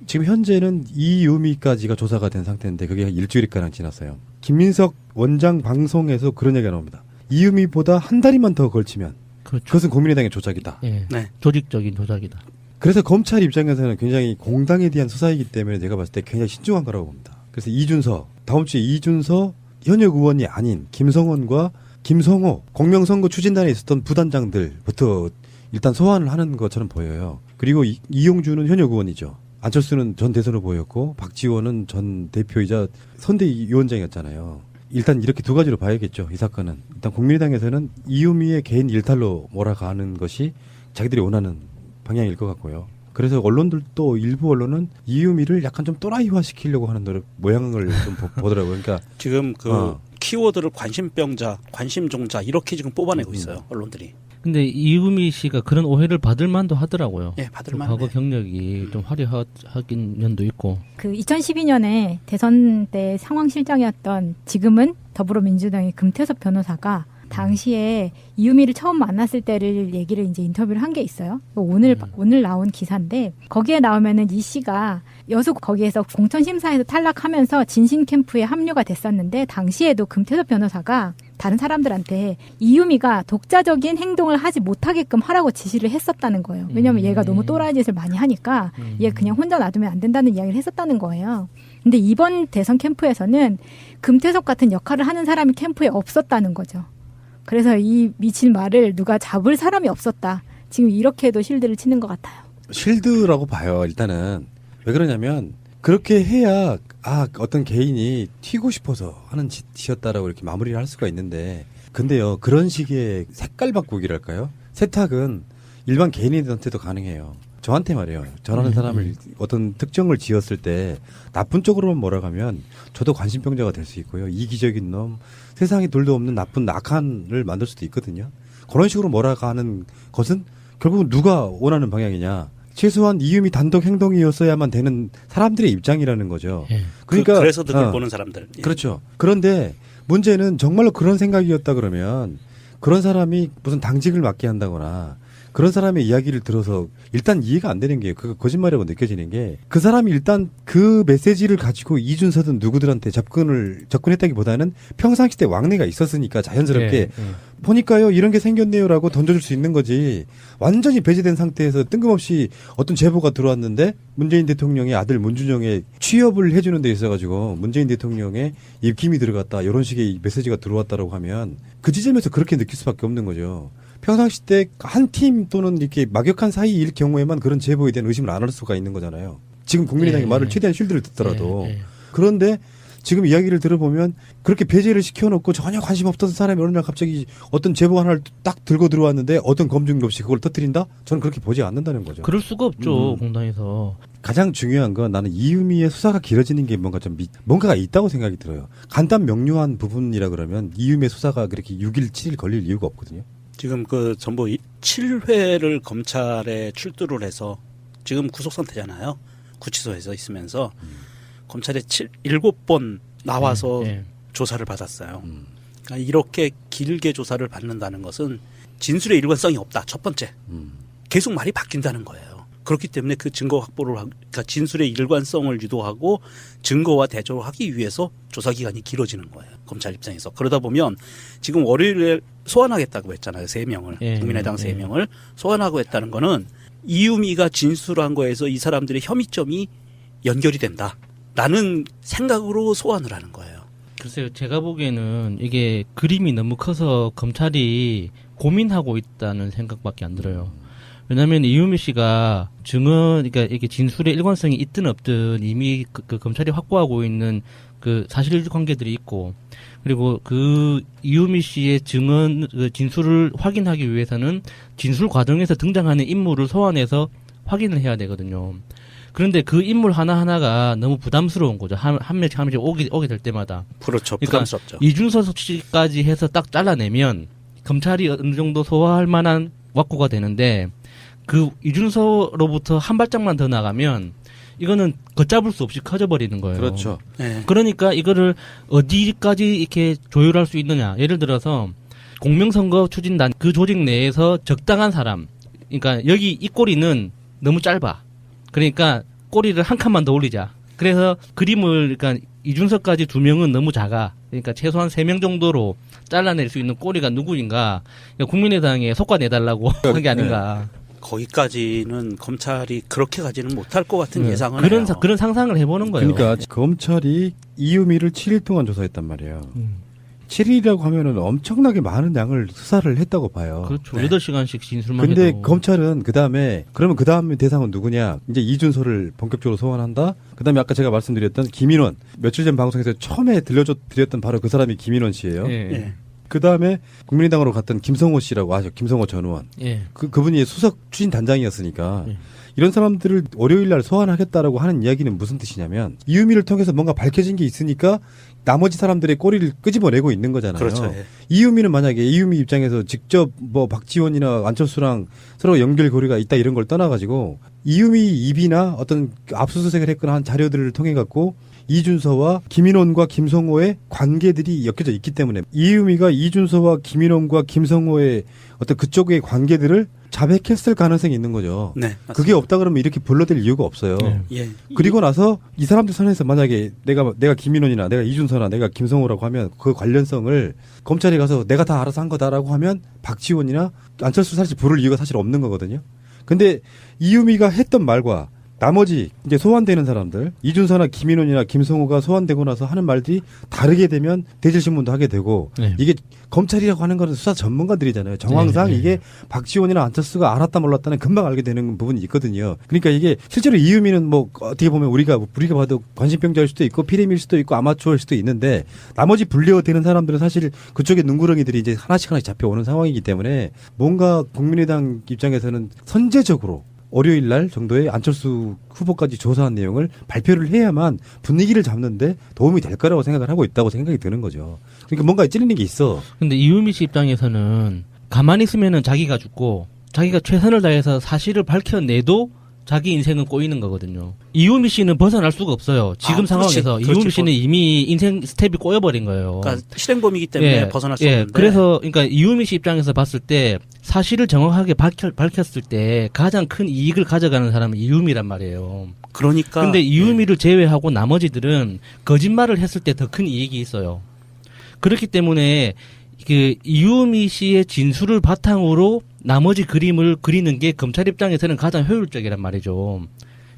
지금 현재는 이유미까지가 조사가 된 상태인데 그게 일주일가량 지났어요. 김민석 원장 방송에서 그런 얘기가 나옵니다. 이유미보다 한 달이만 더 걸치면 그렇죠. 그것은 국민의당의 조작이다. 예. 네. 조직적인 조작이다. 그래서 검찰 입장에서는 굉장히 공당에 대한 수사이기 때문에 제가 봤을 때 굉장히 신중한 거라고 봅니다. 그래서 이준서, 다음 주에 이준서 현역 의원이 아닌 김성원과 김성호 공명선거 추진단에 있었던 부단장들부터 일단 소환을 하는 것처럼 보여요. 그리고 이용주는 현역 의원이죠. 안철수는 전 대선 후보였고 박지원은 전 대표이자 선대위원장이었잖아요. 일단 이렇게 두 가지로 봐야겠죠. 이 사건은. 일단 국민의당에서는 이유미의 개인 일탈로 몰아가는 것이 자기들이 원하는 방향일 것 같고요. 그래서 언론들도 일부 언론은 이유미를 약간 좀 또라이화 시키려고 하는 모양을 좀 보더라고요. 그러니까 지금 그 키워드를 관심병자, 관심종자 이렇게 지금 뽑아내고 있어요. 언론들이. 근데 이유미 씨가 그런 오해를 받을 만도 하더라고요. 예, 받을 좀 만해. 과거 경력이 좀 화려하긴 면도 있고. 그 2012년에 대선 때 상황실장이었던 지금은 더불어민주당의 금태섭 변호사가 당시에 이유미를 처음 만났을 때를 얘기를 이제 인터뷰를 한 게 있어요. 오늘 나온 기사인데 거기에 나오면은 이 씨가 여수 거기에서 공천 심사에서 탈락하면서 진신 캠프에 합류가 됐었는데 당시에도 금태섭 변호사가 다른 사람들한테 이유미가 독자적인 행동을 하지 못하게끔 하라고 지시를 했었다는 거예요. 왜냐하면 얘가 너무 또라이 짓을 많이 하니까 얘 그냥 혼자 놔두면 안 된다는 이야기를 했었다는 거예요. 근데 이번 대선 캠프에서는 금태섭 같은 역할을 하는 사람이 캠프에 없었다는 거죠. 그래서 이 미친 말을 누가 잡을 사람이 없었다. 지금 이렇게도 실드를 치는 것 같아요. 실드라고 봐요. 일단은 왜 그러냐면 그렇게 해야 어떤 개인이 튀고 싶어서 하는 짓이었다라고 이렇게 마무리를 할 수가 있는데 근데요 그런 식의 색깔 바꾸기랄까요? 세탁은 일반 개인한테도 가능해요. 저한테 말이에요. 저라는 사람을 어떤 특정을 지었을 때 나쁜 쪽으로만 몰아가면 저도 관심병자가 될 수 있고요. 이기적인 놈, 세상에 둘도 없는 나쁜 악한을 만들 수도 있거든요. 그런 식으로 몰아가는 것은 결국은 누가 원하는 방향이냐. 최소한 이유미 단독 행동이었어야만 되는 사람들의 입장이라는 거죠. 예. 그러니까 그래서 그걸 보는 사람들. 예. 그렇죠. 그런데 문제는 정말로 그런 생각이었다 그러면 그런 사람이 무슨 당직을 맡게 한다거나 그런 사람의 이야기를 들어서 일단 이해가 안 되는 게 그거 거짓말이라고 느껴지는 게 그 사람이 일단 그 메시지를 가지고 이준서든 누구들한테 접근했다기보다는 평상시 때 왕래가 있었으니까 자연스럽게 보니까요 이런 게 생겼네요라고 던져줄 수 있는 거지. 완전히 배제된 상태에서 뜬금없이 어떤 제보가 들어왔는데 문재인 대통령의 아들 문준영의 취업을 해주는 데 있어가지고 문재인 대통령의 입김이 들어갔다 이런 식의 메시지가 들어왔다라고 하면 그 지점에서 그렇게 느낄 수밖에 없는 거죠. 평상시 때 한 팀 또는 이렇게 막역한 사이일 경우에만 그런 제보에 대한 의심을 안 할 수가 있는 거잖아요. 지금 국민의당의 말을 최대한 쉴드를 듣더라도. 그런데 지금 이야기를 들어보면 그렇게 배제를 시켜놓고 전혀 관심 없던 사람이 어느 날 갑자기 어떤 제보 하나를 딱 들고 들어왔는데 어떤 검증도 없이 그걸 터뜨린다? 저는 그렇게 보지 않는다는 거죠. 그럴 수가 없죠. 공당에서. 가장 중요한 건 나는 이유미의 수사가 길어지는 게 뭔가가 있다고 생각이 들어요. 간단 명료한 부분이라 그러면 이유미의 수사가 그렇게 6일, 7일 걸릴 이유가 없거든요. 지금 그 전부 7회를 검찰에 출두를 해서 지금 구속 상태잖아요. 구치소에서 있으면서 검찰에 7번 나와서 조사를 받았어요. 그러니까 이렇게 길게 조사를 받는다는 것은 진술의 일관성이 없다. 첫 번째. 계속 말이 바뀐다는 거예요. 그렇기 때문에 그 증거 확보를 그러니까 진술의 일관성을 유도하고 증거와 대조를 하기 위해서 조사 기간이 길어지는 거예요. 검찰 입장에서. 그러다 보면 지금 월요일에 소환하겠다고 했잖아요. 3명을. 국민의당 3명을 소환하고 했다는 거는 이유미가 진술한 거에서 이 사람들의 혐의점이 연결이 된다라는 생각으로 소환을 하는 거예요. 글쎄요. 제가 보기에는 이게 그림이 너무 커서 검찰이 고민하고 있다는 생각밖에 안 들어요. 왜냐하면 이유미 씨가 그러니까 이게 진술의 일관성이 있든 없든 이미 그 검찰이 확보하고 있는 그 사실관계들이 있고, 그리고 그 이유미 씨의 진술을 확인하기 위해서는 진술 과정에서 등장하는 인물을 소환해서 확인을 해야 되거든요. 그런데 그 인물 하나하나가 너무 부담스러운 거죠. 한 명씩 오게 될 때마다. 그렇죠. 그러니까 부담스럽죠. 이준서 씨까지 해서 딱 잘라내면 검찰이 어느 정도 소화할 만한 왁구가 되는데, 그 이준서로부터 한 발짝만 더 나가면 이거는 걷잡을 수 없이 커져버리는 거예요. 그렇죠. 네. 그러니까 이거를 어디까지 이렇게 조율할 수 있느냐. 예를 들어서 공명선거 추진단 그 조직 내에서 적당한 사람. 그러니까 여기 이 꼬리는 너무 짧아. 그러니까 꼬리를 한 칸만 더 올리자. 그래서 그림을 그러니까 이준석까지 2명은 너무 작아. 그러니까 최소한 3명 정도로 잘라낼 수 있는 꼬리가 누구인가. 그러니까 국민의당에 속아내달라고 한 게 아닌가. 거기까지는 검찰이 그렇게 가지는 못할 것 같은 네. 예상은 그런 해요. 그런 상상을 해보는 거예요. 그러니까 검찰이 이유미를 7일 동안 조사했단 말이에요. 7일이라고 하면은 엄청나게 많은 양을 수사를 했다고 봐요. 그렇죠. 네. 8시간씩 진술만 근데 해도. 검찰은 그러면 그 다음에 대상은 누구냐? 이제 이준서를 본격적으로 소환한다? 그 다음에 아까 제가 말씀드렸던 김인원. 며칠 전 방송에서 처음에 드렸던 바로 그 사람이 김인원 씨예요. 예. 예. 그 다음에 국민의당으로 갔던 김성호 씨라고 아죠. 김성호 전 의원. 예. 그분이 수석 추진 단장이었으니까 예. 이런 사람들을 월요일 날 소환하겠다라고 하는 이야기는 무슨 뜻이냐면 이유미를 통해서 뭔가 밝혀진 게 있으니까 나머지 사람들의 꼬리를 끄집어내고 있는 거잖아요. 그렇죠. 예. 이유미는 만약에 이유미 입장에서 직접 뭐 박지원이나 안철수랑 서로 연결고리가 있다 이런 걸 떠나가지고 이유미 입이나 어떤 압수수색을 했거나 한 자료들을 통해 갖고 이준서와 김인원과 김성호의 관계들이 엮여져 있기 때문에 이유미가 이준서와 김인원과 김성호의 어떤 그쪽의 관계들을 자백했을 가능성이 있는 거죠. 네. 맞습니다. 그게 없다 그러면 이렇게 불러댈 이유가 없어요. 네. 예. 그리고 나서 이 사람들 선에서 만약에 내가 김인원이나 내가 이준서나 내가 김성호라고 하면 그 관련성을 검찰에 가서 내가 다 알아서 한 거다라고 하면 박지원이나 안철수 사실 부를 이유가 사실 없는 거거든요. 근데 이유미가 했던 말과 나머지 이제 소환되는 사람들 이준서나 김인원이나 김성호가 소환되고 나서 하는 말들이 다르게 되면 대질신문도 하게 되고 네. 이게 검찰이라고 하는 거는 수사 전문가들이잖아요. 정황상 네, 네. 이게 박지원이나 안철수가 알았다 몰랐다는 금방 알게 되는 부분이 있거든요. 그러니까 이게 실제로 이유미는 뭐 어떻게 보면 우리가 봐도 관심병자일 수도 있고 피렘일 수도 있고 아마추어일 수도 있는데 나머지 분류되는 사람들은 사실 그쪽에 눈구렁이들이 이제 하나씩 잡혀오는 상황이기 때문에 뭔가 국민의당 입장에서는 선제적으로 월요일 날 정도에 안철수 후보까지 조사한 내용을 발표를 해야만 분위기를 잡는데 도움이 될 거라고 생각을 하고 있다고 생각이 드는 거죠. 그러니까 뭔가 찔리는 게 있어. 근데 이유미 씨 입장에서는 가만히 있으면은 자기가 죽고 자기가 최선을 다해서 사실을 밝혀내도 자기 인생은 꼬이는 거거든요. 이유미 씨는 벗어날 수가 없어요. 지금 상황에서 그렇지. 이유미 씨는 이미 인생 스텝이 꼬여버린 거예요. 그러니까 실행범이기 때문에 벗어날 수 없는데. 그래서 그러니까 이유미 씨 입장에서 봤을 때 사실을 정확하게 밝혔을 때 가장 큰 이익을 가져가는 사람은 이유미란 말이에요. 그러니까. 근데 이유미를 제외하고 나머지들은 거짓말을 했을 때 더 큰 이익이 있어요. 그렇기 때문에 그 이유미 씨의 진술을 바탕으로 나머지 그림을 그리는 게 검찰 입장에서는 가장 효율적이란 말이죠.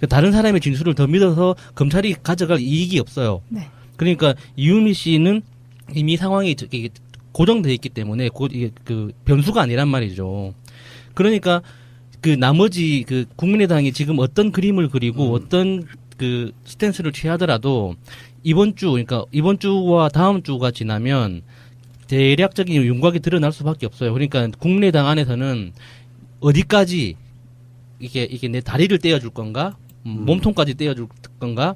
다른 사람의 진술을 더 믿어서 검찰이 가져갈 이익이 없어요. 네. 그러니까 이유미 씨는 이미 상황이 고정돼 있기 때문에 이게 그 변수가 아니란 말이죠. 그러니까 그 나머지 그 국민의당이 지금 어떤 그림을 그리고 어떤 그 스탠스를 취하더라도 이번 주와 다음 주가 지나면 대략적인 윤곽이 드러날 수밖에 없어요. 그러니까 국민의당 안에서는 어디까지 이게 내 다리를 떼어줄 건가, 몸통까지 떼어줄 건가,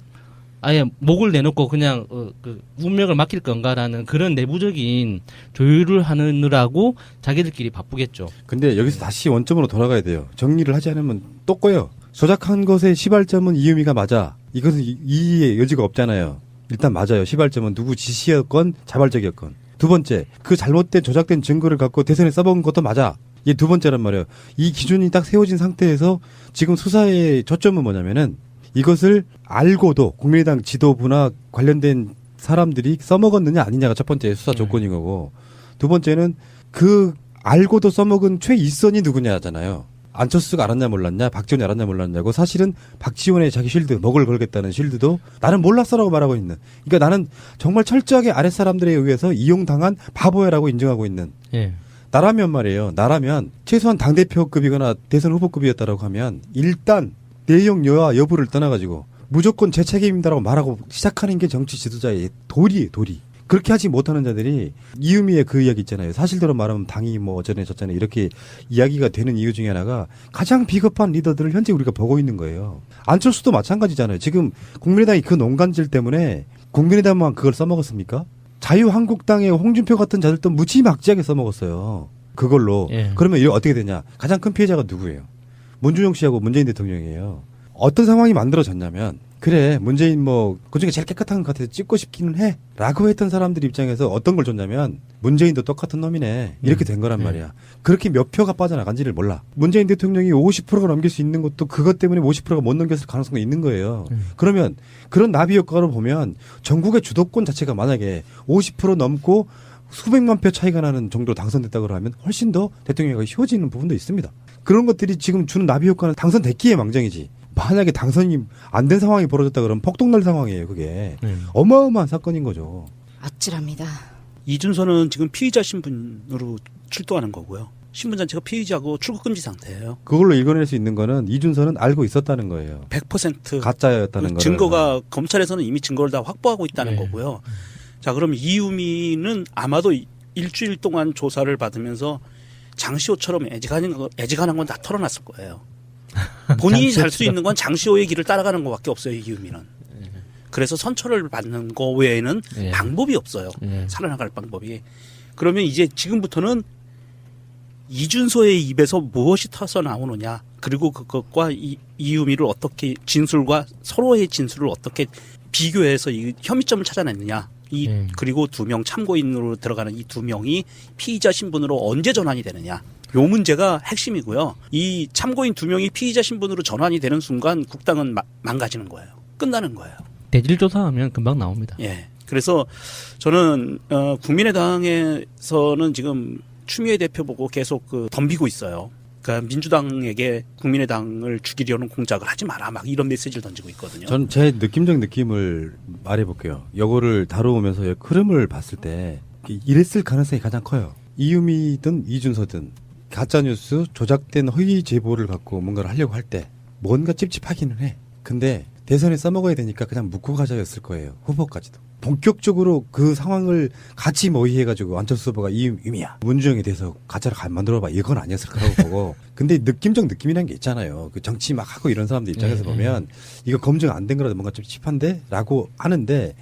아예 목을 내놓고 그냥 그 운명을 맡길 건가라는 그런 내부적인 조율을 하느라고 자기들끼리 바쁘겠죠. 근데 여기서 다시 원점으로 돌아가야 돼요. 정리를 하지 않으면 또 꼬여. 조작한 것의 시발점은 이유미가 맞아. 이것은 이의의 여지가 없잖아요. 일단 맞아요. 시발점은 누구 지시였건 자발적이었건. 두 번째, 그 잘못된 조작된 증거를 갖고 대선에 써먹은 것도 맞아. 이게 두 번째란 말이에요. 이 기준이 딱 세워진 상태에서 지금 수사의 초점은 뭐냐면은 이것을 알고도 국민의당 지도부나 관련된 사람들이 써먹었느냐 아니냐가 첫 번째 수사 조건인 거고 두 번째는 그 알고도 써먹은 최윗선이 누구냐잖아요. 안철수가 알았냐 몰랐냐, 박지원이 알았냐 몰랐냐고 사실은 박지원의 자기 쉴드, 먹을 걸겠다는 쉴드도 나는 몰랐어라고 말하고 있는. 그러니까 나는 정말 철저하게 아랫사람들에 의해서 이용당한 바보야라고 인정하고 있는. 예. 나라면 말이에요. 나라면 최소한 당대표급이거나 대선 후보급이었다라고 하면 일단 내용 여와 여부를 떠나가지고 무조건 제 책임이다라고 말하고 시작하는 게 정치 지도자의 도리예요, 도리. 그렇게 하지 못하는 자들이 이유미의 그 이야기 있잖아요. 사실대로 말하면 당이 뭐 어쩌네 저쩌네 이렇게 이야기가 되는 이유 중에 하나가 가장 비겁한 리더들을 현재 우리가 보고 있는 거예요. 안철수도 마찬가지잖아요. 지금 국민의당이 그 농간질 때문에 국민의당만 그걸 써먹었습니까? 자유한국당의 홍준표 같은 자들도 무지막지하게 써먹었어요. 그걸로. 예. 그러면 이게 어떻게 되냐. 가장 큰 피해자가 누구예요? 문준용 씨하고 문재인 대통령이에요. 어떤 상황이 만들어졌냐면 그래 문재인 뭐 그중에 제일 깨끗한 것 같아서 찍고 싶기는 해 라고 했던 사람들 입장에서 어떤 걸 줬냐면 문재인도 똑같은 놈이네 이렇게 된 거란 말이야. 그렇게 몇 표가 빠져나간지를 몰라. 문재인 대통령이 50%가 넘길 수 있는 것도 그것 때문에 50%가 못 넘겼을 가능성이 있는 거예요. 그러면 그런 나비 효과로 보면 전국의 주도권 자체가 만약에 50% 넘고 수백만 표 차이가 나는 정도로 당선됐다고 하면 훨씬 더 대통령이 쉬워지는 부분도 있습니다. 그런 것들이 지금 주는 나비 효과는 당선됐기에 망정이지. 만약에 당선이 안 된 상황이 벌어졌다 그러면 폭동날 상황이에요. 그게 어마어마한 사건인 거죠. 아찔합니다. 이준서는 지금 피의자 신분으로 출두하는 거고요. 신분 자체가 피의자고 출국 금지 상태예요. 그걸로 읽어낼 수 있는 거는 이준서는 알고 있었다는 거예요. 100% 가짜였다는 거예요. 증거가 검찰에서는 이미 증거를 다 확보하고 있다는 네. 거고요. 자, 그럼 이유미는 아마도 일주일 동안 조사를 받으면서 장시호처럼 애지간한 건 다 털어놨을 거예요. 본인이 잘 수 있는 건 장시호의 길을 따라가는 것밖에 없어요. 이유미는. 그래서 선처를 받는 거 외에는 예. 방법이 없어요. 예. 살아나갈 방법이. 그러면 이제 지금부터는 이준서의 입에서 무엇이 터져 나오느냐. 그리고 그것과 이유미를 어떻게 진술과 서로의 진술을 어떻게 비교해서 이 혐의점을 찾아냈느냐. 그리고 2명 참고인으로 들어가는 이 2명이 피의자 신분으로 언제 전환이 되느냐. 요 문제가 핵심이고요. 이 참고인 2명이 피의자 신분으로 전환이 되는 순간 국당은 망가지는 거예요. 끝나는 거예요. 대질 조사하면 금방 나옵니다. 예. 그래서 저는 국민의당에서는 지금 추미애 대표 보고 계속 덤비고 있어요. 그러니까 민주당에게 국민의당을 죽이려는 공작을 하지 마라 막 이런 메시지를 던지고 있거든요. 전 제 느낌적 느낌을 말해볼게요. 요거를 다루면서 흐름을 봤을 때 이랬을 가능성이 가장 커요. 이유미든 이준서든 가짜뉴스 조작된 허위 제보를 갖고 뭔가를 하려고 할 때 뭔가 찝찝하기는 해. 근데 대선에 써먹어야 되니까 그냥 묻고 가자였을 거예요. 후보까지도. 본격적으로 그 상황을 같이 모의해가지고 안철수 후보가 이유미야 문주영에 대해서 가짜를 만들어봐 이건 아니었을 거라고 보고. 근데 느낌적 느낌이라는 게 있잖아요. 그 정치 막 하고 이런 사람들 입장에서 보면 이거 검증 안 된 거라도 뭔가 좀 찝한데 라고 하는데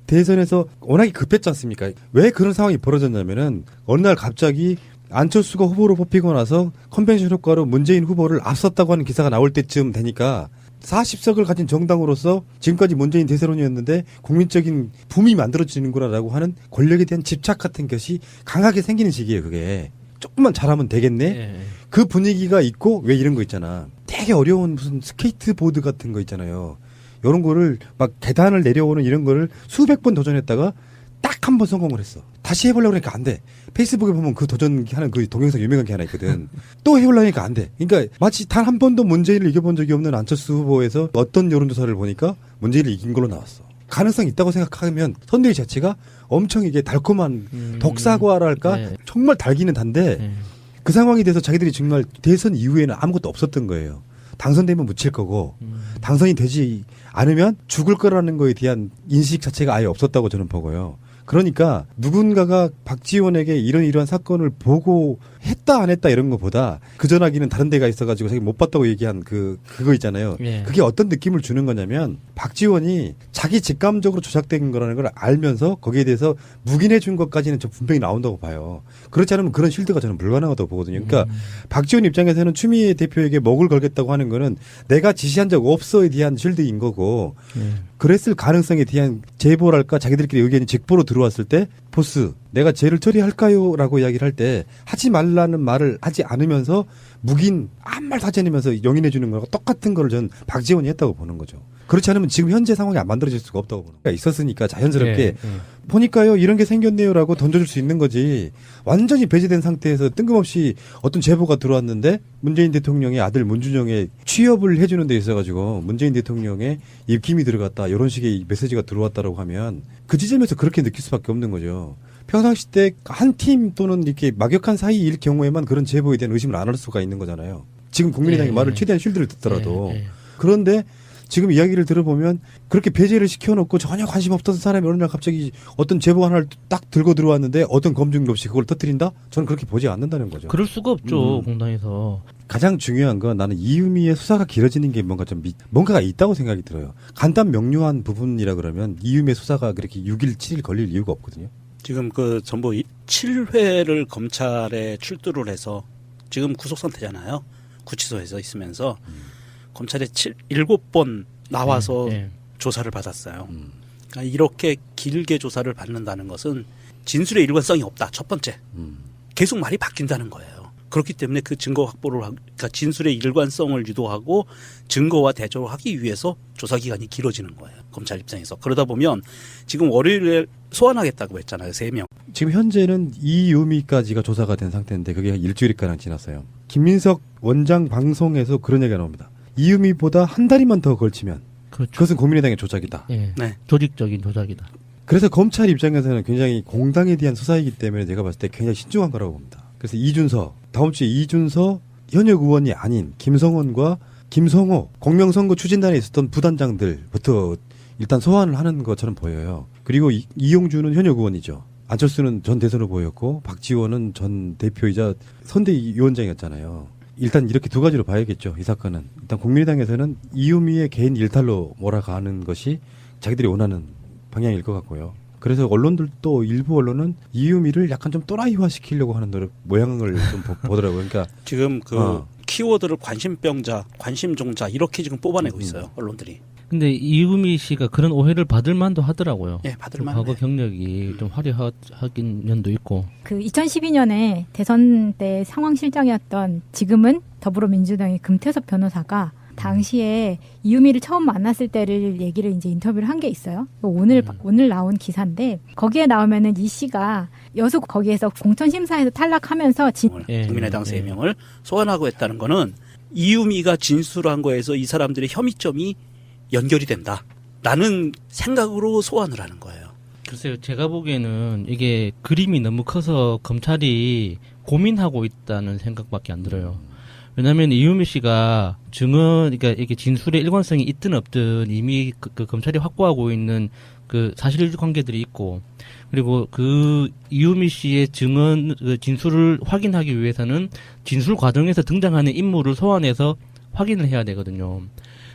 대선에서 워낙에 급했지 않습니까? 왜 그런 상황이 벌어졌냐면은 어느 날 갑자기 안철수가 후보로 뽑히고 나서 컨벤션 효과로 문재인 후보를 앞섰다고 하는 기사가 나올 때쯤 되니까 40석을 가진 정당으로서 지금까지 문재인 대세론이었는데 국민적인 붐이 만들어지는구나라고 하는 권력에 대한 집착 같은 것이 강하게 생기는 시기예요. 그게 조금만 잘하면 되겠네. 예. 그 분위기가 있고 왜 이런 거 있잖아. 되게 어려운 무슨 스케이트보드 같은 거 있잖아요. 이런 거를 막 계단을 내려오는 이런 거를 수백 번 도전했다가 딱 한 번 성공을 했어. 다시 해보려고 그러니까 안 돼. 페이스북에 보면 그 도전하는 그 동영상 유명한 게 하나 있거든. 또 해보려고 하니까 안 돼. 그러니까 마치 단 한 번도 문재인을 이겨본 적이 없는 안철수 후보에서 어떤 여론조사를 보니까 문재인을 이긴 걸로 나왔어. 가능성이 있다고 생각하면 선대위 자체가 엄청 이게 달콤한 독사과랄까 네. 정말 달기는 단데 그 상황이 돼서 자기들이 정말 대선 이후에는 아무것도 없었던 거예요. 당선되면 묻힐 거고 당선이 되지 않으면 죽을 거라는 거에 대한 인식 자체가 아예 없었다고 저는 보고요. 그러니까 누군가가 박지원에게 이러한 사건을 보고 했다 안 했다 이런 것보다 그 전화기는 다른 데가 있어가지고 자기 못 봤다고 얘기한 그거 있잖아요. 예. 그게 어떤 느낌을 주는 거냐면 박지원이 자기 직감적으로 조작된 거라는 걸 알면서 거기에 대해서 묵인해 준 것까지는 저 분명히 나온다고 봐요. 그렇지 않으면 그런 실드가 저는 불가능하다고 보거든요. 그러니까 박지원 입장에서는 추미애 대표에게 목을 걸겠다고 하는 거는 내가 지시한 적 없어에 대한 실드인 거고 그랬을 가능성에 대한 제보랄까 자기들끼리 의견이 직보로 들어왔을 때 보스 내가 죄를 처리할까요? 라고 이야기를 할 때 하지 말라는 말을 하지 않으면서 묵인 아무 말도 하지 않으면서 용인해 주는 거랑 똑같은 거를 저는 박지원이 했다고 보는 거죠. 그렇지 않으면 지금 현재 상황이 안 만들어질 수가 없다고 보는 거예요. 있었으니까 자연스럽게 보니까요 이런 게 생겼네요 라고 던져줄 수 있는 거지. 완전히 배제된 상태에서 뜬금없이 어떤 제보가 들어왔는데 문재인 대통령의 아들 문준영의 취업을 해주는 데 있어가지고 문재인 대통령의 입김이 들어갔다 이런 식의 메시지가 들어왔다라고 하면 그 지점에서 그렇게 느낄 수밖에 없는 거죠. 평상시 때 한 팀 또는 이렇게 막역한 사이일 경우에만 그런 제보에 대한 의심을 안 할 수가 있는 거잖아요. 지금 국민의당의 말을 최대한 쉴드를 듣더라도. 그런데 지금 이야기를 들어보면 그렇게 배제를 시켜놓고 전혀 관심 없던 사람이 어느 날 갑자기 어떤 제보 하나를 딱 들고 들어왔는데 어떤 검증도 없이 그걸 터뜨린다? 저는 그렇게 보지 않는다는 거죠. 그럴 수가 없죠. 공당에서. 가장 중요한 건 나는 이유미의 수사가 길어지는 게 뭔가가 있다고 생각이 들어요. 간단 명료한 부분이라 그러면 이유미의 수사가 그렇게 6일, 7일 걸릴 이유가 없거든요. 지금 전부 7회를 검찰에 출두를 해서 지금 구속 상태잖아요. 구치소에서 있으면서 검찰에 7번 나와서 조사를 받았어요. 그러니까 이렇게 길게 조사를 받는다는 것은 진술의 일관성이 없다. 첫 번째. 계속 말이 바뀐다는 거예요. 그렇기 때문에 그 증거 확보를 그러니까 진술의 일관성을 유도하고 증거와 대조를 하기 위해서 조사 기간이 길어지는 거예요. 검찰 입장에서. 그러다 보면 지금 월요일에 소환하겠다고 했잖아요. 3명. 지금 현재는 이유미까지가 조사가 된 상태인데 그게 일주일가량 지났어요. 김민석 원장 방송에서 그런 얘기가 나옵니다. 이유미보다 한 달이만 더 걸치면 그렇죠. 그것은 국민의당의 조작이다. 예. 네. 조직적인 조작이다. 그래서 검찰 입장에서는 굉장히 공당에 대한 수사이기 때문에 제가 봤을 때 굉장히 신중한 거라고 봅니다. 그래서 이준서, 다음 주에 이준서 현역 의원이 아닌 김성원과 김성호 공명선거 추진단에 있었던 부단장들부터 일단 소환을 하는 것처럼 보여요. 그리고 이용주는 현역 의원이죠. 안철수는 전 대선 후보였고 박지원은 전 대표이자 선대위원장이었잖아요. 일단 이렇게 두 가지로 봐야겠죠. 이 사건은. 일단 국민의당에서는 이유미의 개인 일탈로 몰아가는 것이 자기들이 원하는 방향일 것 같고요. 그래서 언론들도 일부 언론은 이유미를 약간 좀 또라이화 시키려고 하는 노력 모양을 좀 보더라고요. 그러니까 지금 키워드를 관심병자, 관심종자 이렇게 지금 뽑아내고 있어요. 언론들이. 근데 이유미 씨가 그런 오해를 받을 만도 하더라고요. 예, 받을 좀 만해. 과거 경력이 좀 화려하긴 면도 있고. 그 2012년에 대선 때 상황실장이었던 지금은 더불어민주당의 금태섭 변호사가 당시에 이유미를 처음 만났을 때를 얘기를 이제 인터뷰를 한 게 있어요. 오늘 나온 기사인데 거기에 나오면은 이 씨가 여수 거기에서 공천심사에서 탈락하면서 예. 국민의당 3명을 소환하고 했다는 거는 이유미가 진술한 거에서 이 사람들의 혐의점이 연결이 된다라는 생각으로 소환을 하는 거예요. 글쎄요, 제가 보기에는 이게 그림이 너무 커서 검찰이 고민하고 있다는 생각밖에 안 들어요. 왜냐하면 이유미 씨가 증언, 그러니까 이게 진술의 일관성이 있든 없든 이미 그 검찰이 확보하고 있는 그 사실관계들이 있고, 그리고 그 이유미 씨의 증언, 그 진술을 확인하기 위해서는 진술 과정에서 등장하는 인물을 소환해서 확인을 해야 되거든요.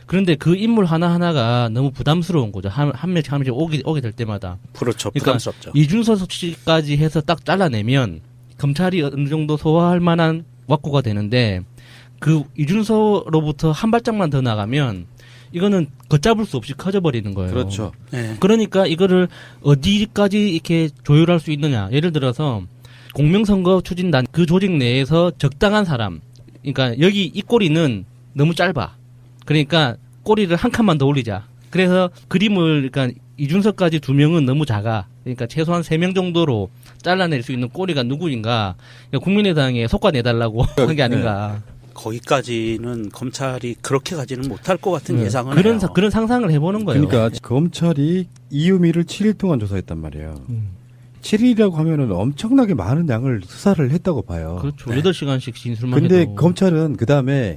그런데 그 인물 하나하나가 너무 부담스러운 거죠. 한 명씩 오게 될 때마다. 그렇죠. 그러니까 부담스럽죠. 이준석 씨까지 해서 딱 잘라내면 검찰이 어느 정도 소화할 만한 왁구가 되는데 그 이준서로부터 한 발짝만 더 나가면 이거는 걷잡을 수 없이 커져버리는 거예요. 그렇죠. 네. 그러니까 이거를 어디까지 이렇게 조율할 수 있느냐. 예를 들어서 공명선거 추진단 그 조직 내에서 적당한 사람. 그러니까 여기 이 꼬리는 너무 짧아. 그러니까 꼬리를 한 칸만 더 올리자. 그래서 그림을 그러니까 이준석까지 2명은 너무 작아. 그러니까 최소한 3명 정도로 잘라낼 수 있는 꼬리가 누구인가. 그러니까 국민의당에 속아내달라고 한 게 아닌가. 거기까지는 검찰이 그렇게 가지는 못할 것 같은 예상은 그런 해요. 그런 상상을 해보는 거예요. 그러니까 검찰이 이유미를 7일 동안 조사했단 말이에요. 7일이라고 하면은 엄청나게 많은 양을 수사를 했다고 봐요. 그렇죠. 네. 8시간씩 진술만 근데 해도. 검찰은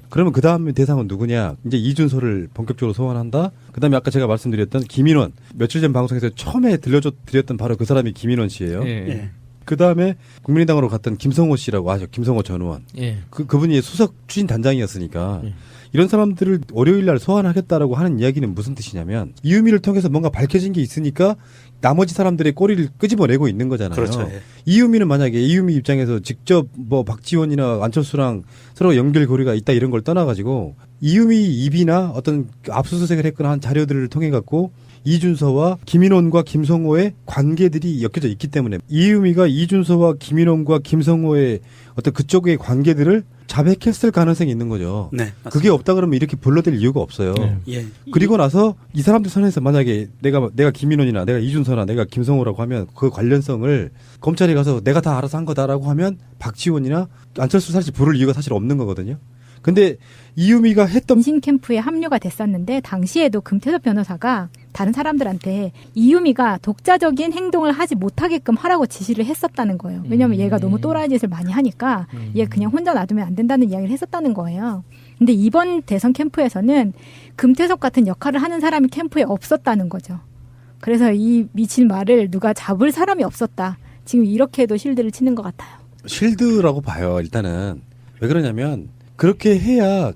그러면 그 다음 대상은 누구냐? 이제 이준서를 본격적으로 소환한다. 그다음에 아까 제가 말씀드렸던 김인원 며칠 전 방송에서 처음에 들려드렸던 바로 그 사람이 김인원 씨예요. 예. 예. 그다음에 국민의당으로 갔던 김성호 씨라고 아죠. 김성호 전 의원. 예. 그분이 수석 추진 단장이었으니까 예. 이런 사람들을 월요일 날 소환하겠다라고 하는 이야기는 무슨 뜻이냐면 이유미를 통해서 뭔가 밝혀진 게 있으니까 나머지 사람들의 꼬리를 끄집어내고 있는 거잖아요. 그렇죠. 예. 이유미는 만약에 이유미 입장에서 직접 뭐 박지원이나 안철수랑 서로 연결고리가 있다 이런 걸 떠나가지고 이유미 입이나 어떤 압수수색을 했거나 한 자료들을 통해 갖고 이준서와 김인원과 김성호의 관계들이 엮여져 있기 때문에 이유미가 이준서와 김인원과 김성호의 어떤 그쪽의 관계들을 자백했을 가능성이 있는 거죠. 네. 맞습니다. 그게 없다 그러면 이렇게 불러댈 이유가 없어요. 네. 예. 그리고 나서 이 사람들 선에서 만약에 내가 김인원이나 내가 이준서나 내가 김성호라고 하면 그 관련성을 검찰에 가서 내가 다 알아서 한 거다라고 하면 박지원이나 안철수 사실 부를 이유가 사실 없는 거거든요. 근데 이유미가 했던 민심 캠프에 합류가 됐었는데 당시에도 금태섭 변호사가 다른 사람들한테 이유미가 독자적인 행동을 하지 못하게끔 하라고 지시를 했었다는 거예요. 왜냐하면 얘가 너무 또라이 짓을 많이 하니까 얘 그냥 혼자 놔두면 안 된다는 이야기를 했었다는 거예요. 근데 이번 대선 캠프에서는 금태섭 같은 역할을 하는 사람이 캠프에 없었다는 거죠. 그래서 이 미친 말을 누가 잡을 사람이 없었다. 지금 이렇게도 실드를 치는 것 같아요. 실드라고 봐요. 일단은 왜 그러냐면 그렇게 해야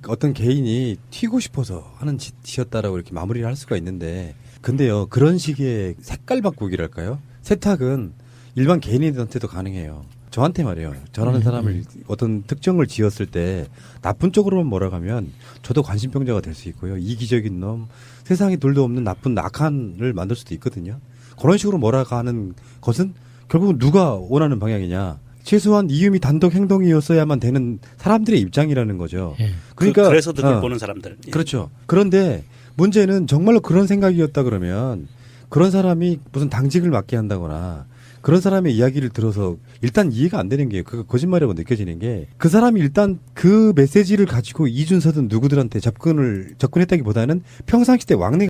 어떤 개인이 튀고 싶어서 하는 짓이었다라고 이렇게 마무리를 할 수가 있는데 근데요 그런 식의 색깔 바꾸기랄까요? 세탁은 일반 개인한테도 가능해요. 저한테 말이에요. 저라는 사람을 어떤 특정을 지었을 때 나쁜 쪽으로만 몰아가면 저도 관심병자가 될 수 있고요. 이기적인 놈, 세상에 둘도 없는 나쁜 악한을 만들 수도 있거든요. 그런 식으로 몰아가는 것은 결국은 누가 원하는 방향이냐. 최소한 이유미 단독 행동이었어야만 되는 사람들의 입장이라는 거죠. 예. 그러니까 그래서 그걸 보는 사람들. 예. 그렇죠. 그런데 문제는 정말로 그런 생각이었다 그러면 그런 사람이 무슨 당직을 맡게 한다거나 그런 사람의 이야기를 들어서 일단 이해가 안 되는 게 그거 거짓말이라고 느껴지는 게 그 사람이 일단 그 메시지를 가지고 이준서든 누구들한테 접근했다기보다는 평상시 때 왕래가